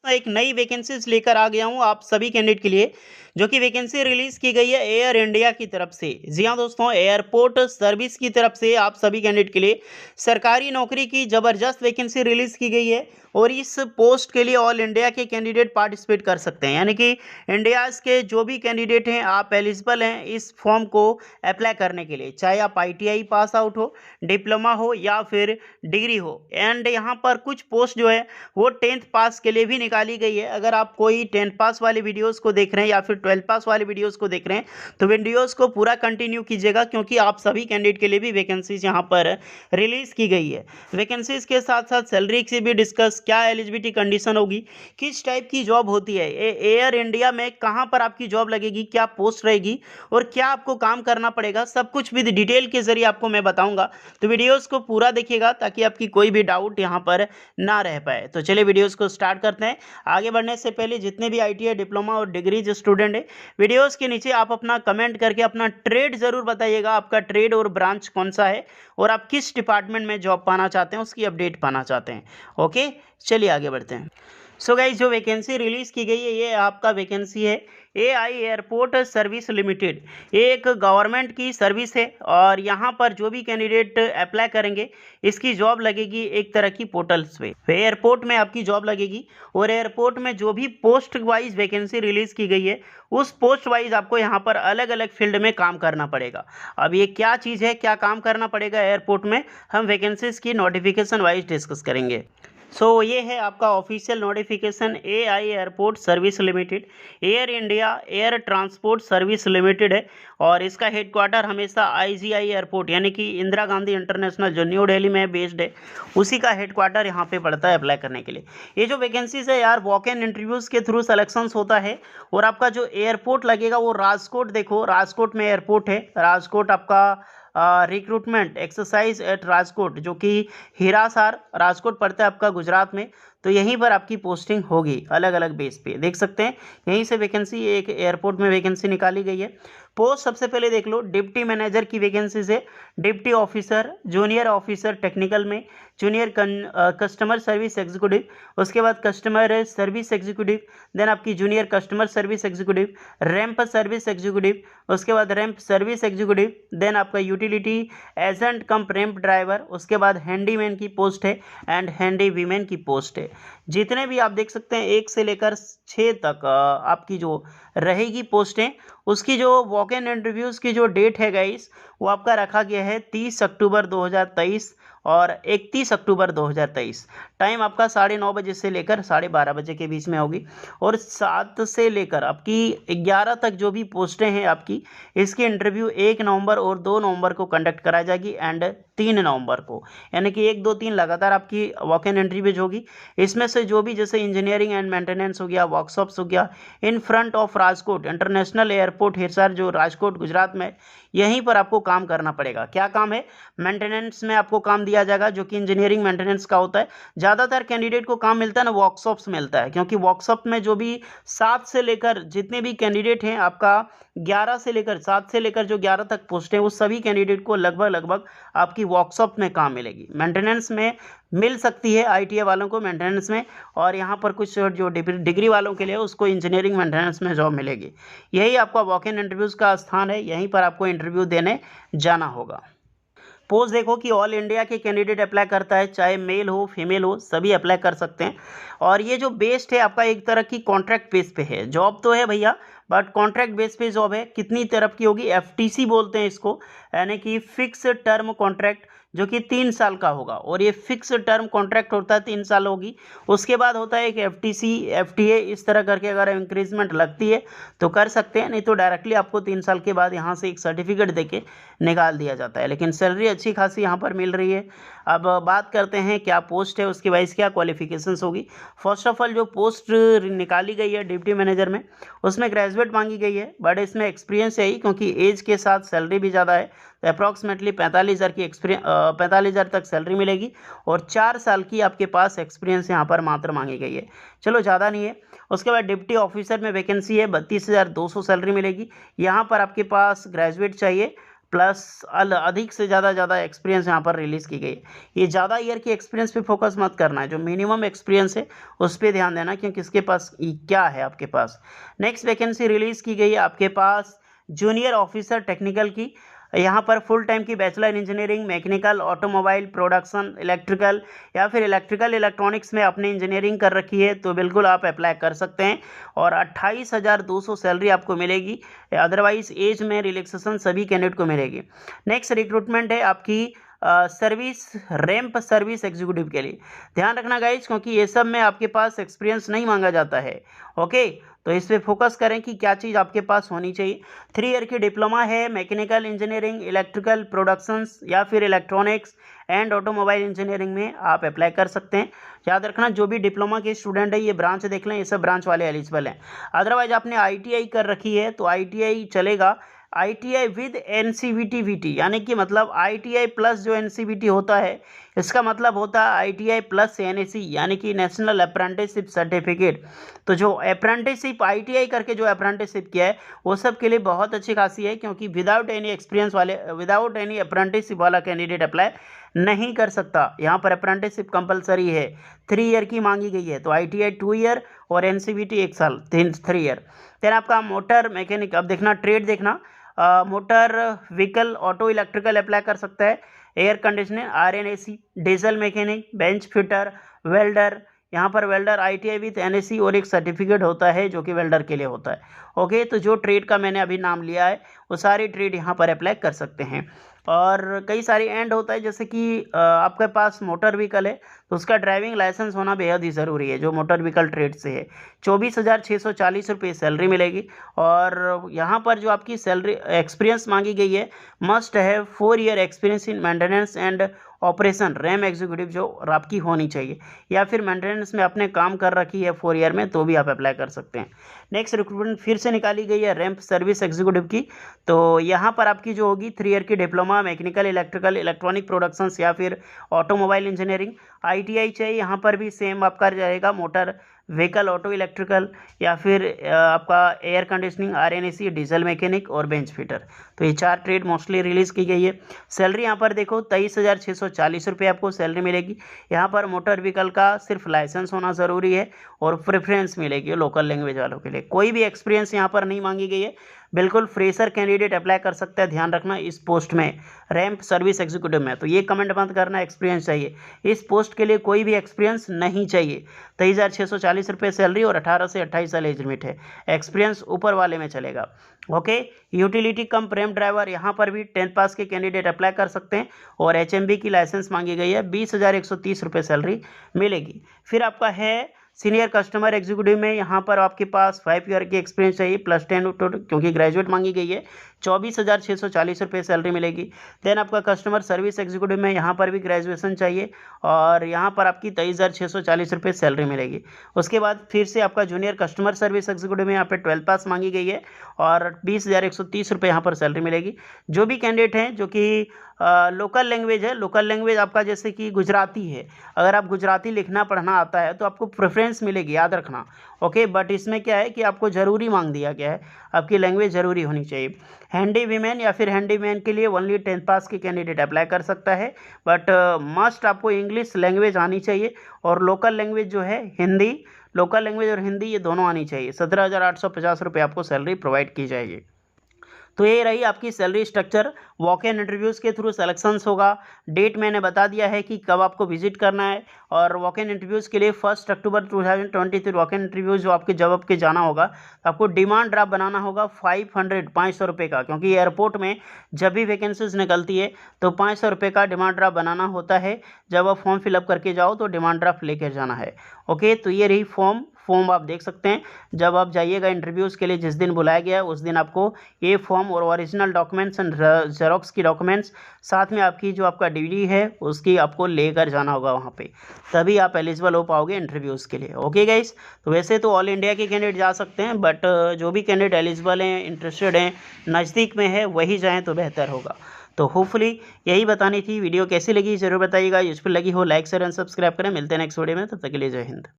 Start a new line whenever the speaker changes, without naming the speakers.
एक नई वैकेंसीज लेकर आ गया हूं आप सभी कैंडिडेट के लिए, जो कि वैकेंसी रिलीज की गई है एयर इंडिया की तरफ से। जी हाँ दोस्तों, एयरपोर्ट सर्विस की तरफ से आप सभी कैंडिडेट के लिए सरकारी नौकरी की जबरदस्त वैकेंसी रिलीज की गई है। और इस पोस्ट के लिए ऑल इंडिया के कैंडिडेट पार्टिसिपेट कर सकते हैं, यानी कि इंडिया के जो भी कैंडिडेट हैं आप एलिजिबल हैं इस फॉर्म को अप्लाई करने के लिए, चाहे आप ITI पास आउट हो, डिप्लोमा हो या फिर डिग्री हो। एंड यहाँ पर कुछ पोस्ट जो है वो 10th पास के लिए भी निकाली गई है। अगर आप कोई 10th पास वाले वीडियोस को देख रहे हैं या फिर 12th पास वाले वीडियोस को देख रहे हैं तो वीडियोस को पूरा कंटिन्यू कीजिएगा, क्योंकि आप सभी कैंडिडेट के लिए भी वैकेंसीज यहाँ पर रिलीज की गई है। वैकेंसीज के साथ साथ सैलरी से भी डिस्कस, क्या एलिजिबिलिटी कंडीशन होगी, किस टाइप की जॉब होती है, एयर इंडिया में कहाँ पर आपकी जॉब लगेगी, क्या पोस्ट रहेगी और क्या आपको काम करना पड़ेगा, सब कुछ विद डिटेल के जरिए आपको मैं बताऊंगा। तो वीडियोस को पूरा देखिएगा ताकि आपकी कोई भी डाउट यहाँ पर ना रह पाए। तो चलिए वीडियोस को स्टार्ट करते हैं। आगे बढ़ने से पहले जितने भी ITI डिप्लोमा और डिग्री जो स्टूडेंट है, वीडियोस के नीचे आप अपना कमेंट करके अपना ट्रेड जरूर बताइएगा, आपका ट्रेड और ब्रांच कौन सा है और आप किस डिपार्टमेंट में जॉब पाना चाहते हैं, उसकी अपडेट पाना चाहते हैं। ओके, चलिए आगे बढ़ते हैं। सो गाइस, जो वैकेंसी रिलीज की गई है ये आपका वैकेंसी है AI एयरपोर्ट सर्विस लिमिटेड। ये एक गवर्नमेंट की सर्विस है और यहाँ पर जो भी कैंडिडेट अप्लाई करेंगे इसकी जॉब लगेगी एक तरह की पोर्टल्स पे, एयरपोर्ट में आपकी जॉब लगेगी। और एयरपोर्ट में जो भी पोस्ट वाइज वैकेंसी रिलीज की गई है उस पोस्ट वाइज आपको यहाँ पर अलग अलग फील्ड में काम करना पड़ेगा। अब ये क्या चीज़ है, क्या काम करना पड़ेगा एयरपोर्ट में, हम वैकेंसीज की नोटिफिकेशन वाइज डिस्कस करेंगे। ये है आपका official notification AI airport service limited, air India air transport service limited है। और इसका हेडक्वार्टर हमेशा IGI एयरपोर्ट यानी कि इंदिरा गांधी इंटरनेशनल जो न्यू दिल्ली में बेस्ड है उसी का हेडक्वार्टर यहाँ पे पड़ता है अप्लाई करने के लिए। ये जो वैकेंसीज है यार वॉक इन इंटरव्यूज़ के थ्रू सिलेक्शंस होता है। और आपका जो एयरपोर्ट लगेगा वो राजकोट, देखो राजकोट में एयरपोर्ट है, राजकोट आपका रिक्रूटमेंट एक्सरसाइज एट राजकोट, जो कि हिरासार राजकोट पड़ता है आपका गुजरात में। तो यहीं पर आपकी पोस्टिंग होगी अलग अलग बेस पे, देख सकते हैं यहीं से वैकेंसी एक एयरपोर्ट में वैकेंसी निकाली गई है। पोस्ट सबसे पहले देख लो, डिप्टी मैनेजर की वैकेंसीज है, deputy officer, junior officer technical में, जूनियर कस्टमर सर्विस एग्जीक्यूटिव, उसके बाद कस्टमर सर्विस एग्जीक्यूटिव, देन आपकी junior customer service executive, ramp service executive, उसके बाद रैंप सर्विस एग्जीक्यूटिव, देन आपका यूटिलिटी एजेंट कम रैंप ड्राइवर, उसके बाद हैंडीमैन की पोस्ट है एंड हैंडी वीमेन की पोस्ट है। जितने भी आप देख सकते हैं 1 से लेकर 6 तक आपकी जो रहेगी पोस्टें, उसकी जो वॉक इन इंटरव्यूज़ की जो डेट है गाइस वो आपका रखा गया है 30 अक्टूबर 2023 और 31 अक्टूबर 2023। टाइम आपका 9:30 बजे से लेकर 12:30 बजे के बीच में होगी। और 7 से लेकर आपकी 11 तक जो भी पोस्टें हैं आपकी, इसकी इंटरव्यू 1 नवंबर और 2 नवंबर को कंडक्ट कराई जाएगी एंड 3 नवंबर को, यानी कि 1 2 3 लगातार आपकी वॉक इन इंटरव्यूज होगी। इसमें से जो भी जैसे इंजीनियरिंग एंड मेंटेनेंस हो गया, वर्कशॉप्स हो गया, in front of Rajkot international airport Hisar जो राजकोट गुजरात में, यहीं पर आपको काम करना पड़ेगा। क्या काम है, मेंटेनेंस में आपको काम दिया जाएगा जो कि इंजीनियरिंग मेंटेनेंस का होता है। ज़्यादातर कैंडिडेट को काम मिलता है ना वर्कशॉप्स मिलता है, क्योंकि वर्कशॉप में जो भी 7 से लेकर जितने भी कैंडिडेट हैं आपका 11 से लेकर 7 से लेकर जो 11 तक पोस्ट हैं उस सभी कैंडिडेट को लगभग आपकी वर्कशॉप में काम मिलेगी। मेंटेनेंस में मिल सकती है ITI वालों को मेंटेनेंस में, और यहाँ पर कुछ जो डिग्री वालों के लिए उसको इंजीनियरिंग मेंटेनेंस में जॉब मिलेगी। यही आपका वॉक इन इंटरव्यूज़ का स्थान है, यहीं पर आपको इंटरव्यू देने जाना होगा। पोस्ट देखो कि ऑल इंडिया के कैंडिडेट अप्लाई करता है, चाहे मेल हो फीमेल हो सभी अप्लाई कर सकते हैं। और ये जो बेस्ड है आपका एक तरह की कॉन्ट्रैक्ट बेस पे है, जॉब तो है भैया बट कॉन्ट्रैक्ट बेस पे जॉब है। कितनी तरफ की होगी, FTC बोलते हैं इसको, यानी कि फिक्स टर्म कॉन्ट्रैक्ट, जो कि 3 साल का होगा। और ये फिक्स टर्म कॉन्ट्रैक्ट होता है 3 साल होगी। उसके बाद होता है एक FTC FTA, इस तरह करके अगर इंक्रीजमेंट लगती है तो कर सकते हैं, नहीं तो डायरेक्टली आपको 3 साल के बाद यहाँ से एक सर्टिफिकेट देके निकाल दिया जाता है। लेकिन सैलरी अच्छी खासी यहाँ पर मिल रही है। अब बात करते हैं क्या पोस्ट है, उसकी वाइज क्या क्वालिफिकेशंस होगी। फर्स्ट ऑफ ऑल जो पोस्ट निकाली गई है डिप्टी मैनेजर में, उसमें ग्रेजुएट मांगी गई है, बट इसमें एक्सपीरियंस है ही, क्योंकि एज के साथ सैलरी भी ज़्यादा है। तो अप्रॉक्सीमेटली 45,000 की 45,000 तक सैलरी मिलेगी और 4 साल की आपके पास एक्सपीरियंस यहाँ पर मात्र मांगी गई है। चलो ज़्यादा नहीं है। उसके बाद डिप्टी ऑफिसर में वैकेंसी है, 32,200 सैलरी मिलेगी। यहाँ पर आपके पास ग्रेजुएट चाहिए, प्लस अधिक से ज़्यादा एक्सपीरियंस यहाँ पर रिलीज़ की गई है। ये ज़्यादा ईयर की एक्सपीरियंस पे फोकस मत करना है, जो मिनिमम एक्सपीरियंस है उस पर ध्यान देना, क्योंकि किसके पास क्या है आपके पास। नेक्स्ट वैकेंसी रिलीज़ की गई है आपके पास जूनियर ऑफिसर टेक्निकल की। यहाँ पर फुल टाइम की bachelor engineering, mechanical, automobile, production, electrical या फिर इलेक्ट्रिकल इलेक्ट्रॉनिक्स में आपने इंजीनियरिंग कर रखी है तो बिल्कुल आप अप्लाई कर सकते हैं और 28,200 सैलरी आपको मिलेगी। अदरवाइज एज में रिलैक्सेशन सभी कैंडिडेट को मिलेगी। नेक्स्ट रिक्रूटमेंट है आपकी सर्विस रैंप सर्विस एग्जीक्यूटिव के लिए। ध्यान रखना गाइज, क्योंकि ये सब में आपके पास एक्सपीरियंस नहीं मांगा जाता है। ओके, तो इस पर फोकस करें कि क्या चीज़ आपके पास होनी चाहिए। 3 ईयर की डिप्लोमा है, मैकेनिकल इंजीनियरिंग, इलेक्ट्रिकल, प्रोडक्शंस या फिर इलेक्ट्रॉनिक्स एंड ऑटोमोबाइल इंजीनियरिंग में आप अप्लाई कर सकते हैं। याद रखना, जो भी डिप्लोमा के स्टूडेंट है ये ब्रांच देख लें, ये सब ब्रांच वाले एलिजिबल हैं। अदरवाइज आपने ITI कर रखी है तो ITI चलेगा। ITI विद NCVT VT, यानी कि मतलब ITI प्लस जो NCVT होता है, इसका मतलब होता है ITI प्लस NAC, यानी कि नेशनल अप्रेंटिसशिप सर्टिफिकेट। तो जो अप्रेंटिसशिप ITI करके जो अप्रेंटिसशिप किया है वो सब के लिए बहुत अच्छी खासी है, क्योंकि विदाउट एनी एक्सपीरियंस वाले, विदाउट एनी अप्रेंटिसशिप वाला कैंडिडेट अप्लाई नहीं कर सकता। यहाँ पर अप्रेंटिसशिप कंपलसरी है, 3 ईयर की मांगी गई है। तो ITI 2 ईयर और NCVT 1 साल, 3 ईयर। फिर आपका मोटर मैकेनिक, अब देखना ट्रेड देखना, motor vehicle, auto electrical apply कर सकता है, air conditioner, RNAC, diesel mechanic, bench fitter, welder. यहाँ पर वेल्डर ITI विथ NAC और एक सर्टिफिकेट होता है जो कि वेल्डर के लिए होता है। ओके, तो जो ट्रेड का मैंने अभी नाम लिया है वो सारी ट्रेड यहाँ पर अप्लाई कर सकते हैं। और कई सारी एंड होता है, जैसे कि आपके पास मोटर व्हीकल है तो उसका ड्राइविंग लाइसेंस होना बेहद ही ज़रूरी है, जो मोटर व्हीकल ट्रेड से है। 24,640 रुपये सैलरी मिलेगी। और यहाँ पर जो आपकी सैलरी एक्सपीरियंस मांगी गई है, मस्ट है 4 year experience in maintenance and operation RAM executive जो आपकी होनी चाहिए, या फिर मेंटेनेंस में आपने काम कर रखी है 4 ईयर में तो भी आप अप्लाई कर सकते हैं। नेक्स्ट रिक्रूटमेंट फिर से निकाली गई है रैंप सर्विस एग्जीक्यूटिव की। तो यहाँ पर आपकी जो होगी 3 ईयर की diploma, mechanical, electrical, electronic productions या फिर ऑटोमोबाइल इंजीनियरिंग। ITI चाहिए, यहाँ पर भी सेम आपका रहेगा, मोटर व्हीकल, ऑटो इलेक्ट्रिकल या फिर आपका air conditioning, RNAC, diesel mechanic और बेंच फिटर। तो ये 4 ट्रेड मोस्टली रिलीज़ की गई है। सैलरी यहाँ पर देखो 23,640 रुपये आपको सैलरी मिलेगी। यहाँ पर मोटर व्हीकल का सिर्फ लाइसेंस होना ज़रूरी है और प्रेफरेंस मिलेगी लोकल लैंग्वेज वालों के लिए। कोई भी एक्सपीरियंस यहाँ पर नहीं मांगी गई है, बिल्कुल फ्रेशर कैंडिडेट अप्लाई कर सकता है। ध्यान रखना इस पोस्ट में, रैंप सर्विस एग्जीक्यूटिव में। तो ये कमेंट मत करना एक्सपीरियंस चाहिए, इस पोस्ट के लिए कोई भी एक्सपीरियंस नहीं चाहिए। 23,640 रुपये सैलरी और 18 से 28 साल एज लिमिट है। एक्सपीरियंस ऊपर वाले में चलेगा। ओके, यूटिलिटी कम रैंप ड्राइवर, यहाँ पर भी 10th पास के कैंडिडेट अप्लाई कर सकते हैं और HMB की लाइसेंस मांगी गई है। 20,130 रुपये सैलरी मिलेगी। फिर आपका है सीनियर कस्टमर एग्जीक्यूटिव में, यहाँ पर आपके पास 5 ईयर की एक्सपीरियंस चाहिए प्लस 10 क्योंकि ग्रेजुएट मांगी गई है। 24,640 रुपये सैलरी मिलेगी। देन आपका कस्टमर सर्विस एग्जीक्यूटिव में, यहाँ पर भी ग्रेजुएशन चाहिए और यहाँ पर आपकी 23,640 रुपये सैलरी मिलेगी। उसके बाद फिर से आपका जूनियर कस्टमर सर्विस एग्जीक्यूटिव में यहाँ पर 12 पास मांगी गई है और 20,130 रुपये यहाँ पर सैलरी मिलेगी। जो भी कैंडिडेट हैं जो कि लोकल लैंग्वेज है, लोकल लैंग्वेज आपका जैसे कि गुजराती है, अगर आप गुजराती लिखना पढ़ना आता है तो आपको प्रेफरेंस मिलेगी, याद रखना। ओके, बट इसमें क्या है कि आपको ज़रूरी मांग दिया गया है, आपकी लैंग्वेज ज़रूरी होनी चाहिए। हैंडी वीमेन या फिर हैंडी मैन के लिए ओनली 10th पास के कैंडिडेट अप्लाई कर सकता है, बट मस्ट आपको इंग्लिश लैंग्वेज आनी चाहिए और लोकल लैंग्वेज जो है हिंदी, लोकल लैंग्वेज और हिंदी ये दोनों आनी चाहिए। 17,850 रुपये आपको सैलरी प्रोवाइड की जाएगी। तो ये रही आपकी salary structure. Walk in interviews के थ्रू सिलेक्शंस होगा। डेट मैंने बता दिया है कि कब आपको विजिट करना है और वॉक इन इंटरव्यूज़ के लिए 1 अक्टूबर 2023 वॉक इन इंटरव्यूज़ जो आपके जब आपके जाना होगा तो आपको डिमांड ड्राफ्ट बनाना होगा 500 रुपये का, क्योंकि एयरपोर्ट में जब भी वैकेंसीज निकलती है तो 500 रुपये का डिमांड ड्राफ्ट बनाना होता है। जब आप फॉर्म फिलअप करके जाओ तो डिमांड ड्राफ्ट लेकर जाना है। ओके, तो ये रही फॉर्म आप देख सकते हैं। जब आप जाइएगा इंटरव्यूज़ के लिए, जिस दिन बुलाया गया है उस दिन आपको ये फॉर्म और ओरिजिनल डॉक्यूमेंट्स एंड जेरोक्स की डॉक्यूमेंट्स, साथ में आपकी जो आपका डिग्री है उसकी आपको लेकर जाना होगा वहाँ पे, तभी आप एलिजिबल हो पाओगे इंटरव्यूज़ के लिए। ओके गाइस, तो वैसे तो ऑल इंडिया के कैंडिडेट जा सकते हैं, बट जो भी कैंडिडेट एलिजिबल हैं, इंटरेस्टेड हैं, नज़दीक में है, वही जाएँ तो बेहतर होगा। तो होपफुली यही बतानी थी। वीडियो कैसी लगी ज़रूर बताइएगा, यूजफुल लगी हो लाइक शेयर एंड सब्सक्राइब करें। मिलते हैं नेक्स्ट वीडियो में, तब तक के लिए जय हिंद।